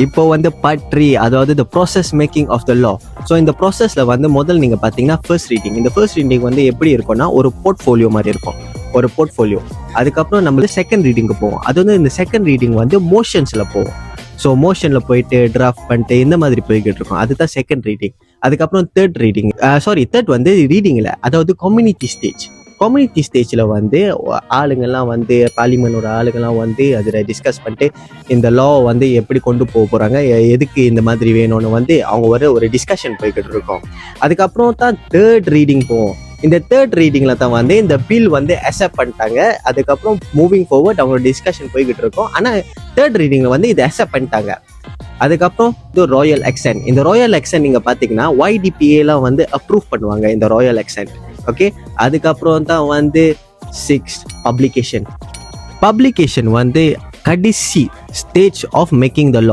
இப்போ வந்து பார்ட் 3, அதாவது the process making of the law. So இந்த ப்ராசஸில் வந்து முதல் நீங்கள் பார்த்தீங்கன்னா ஃபர்ஸ்ட் ரீடிங். இந்த ஃபர்ஸ்ட் ரீடிங் வந்து எப்படி இருக்கும்னா ஒரு போர்ட்ஃபோலியோ மாதிரி இருக்கும், ஒரு போர்ட்ஃபோலியோ. அதுக்கப்புறம் நம்ம செகண்ட் ரீடிங்க்கு போவோம். அது வந்து இந்த செகண்ட் ரீடிங் வந்து மோஷன்ஸில் போவோம். ஸோ மோஷனில் போயிட்டு டிராஃப்ட் பண்ணிட்டு இந்த மாதிரி போய்கிட்டு இருக்கோம். அதுதான் செகண்ட் ரீடிங். அதுக்கப்புறம் தேர்ட் வந்து ரீடிங்கில், அதாவது கம்யூனிட்டி ஸ்டேஜ். கம்யூனிட்டி ஸ்டேஜில் வந்து ஆளுங்கள்லாம் வந்து பார்லிமெண்டோட ஆளுங்கள்லாம் வந்து அதில் டிஸ்கஸ் பண்ணிட்டு இந்த லா வந்து எப்படி கொண்டு போக போகிறாங்க, எதுக்கு இந்த மாதிரி வேணும்னு வந்து அவங்க ஒரு டிஸ்கஷன் போய்கிட்டு இருக்கோம். அதுக்கப்புறம் தான் தேர்ட் ரீடிங் போவோம். இந்த தேர்ட் ரீடிங்கில் தான் வந்து இந்த பில் வந்து அக்செப்ட் பண்ணிட்டாங்க. அதுக்கப்புறம் மூவிங் ஃபார்வர்ட் அவங்களோட டிஸ்கஷன் போய்கிட்டு இருக்கோம். ஆனால் தேர்ட் ரீடிங்கில் வந்து இதை அக்செப்ட் பண்ணிட்டாங்க. அதுக்கப்புறம் இது ராயல் எக்ஸன். இந்த ராயல் எக்ஸன் நீங்கள் பார்த்தீங்கன்னா YDPAலாம் வந்து அப்ரூவ் பண்ணுவாங்க இந்த ராயல் எக்ஸன். ஓகே, அதுக்கப்புறம் தான் வந்து 6 பப்ளிகேஷன் வந்து கடைசி stage of making the law.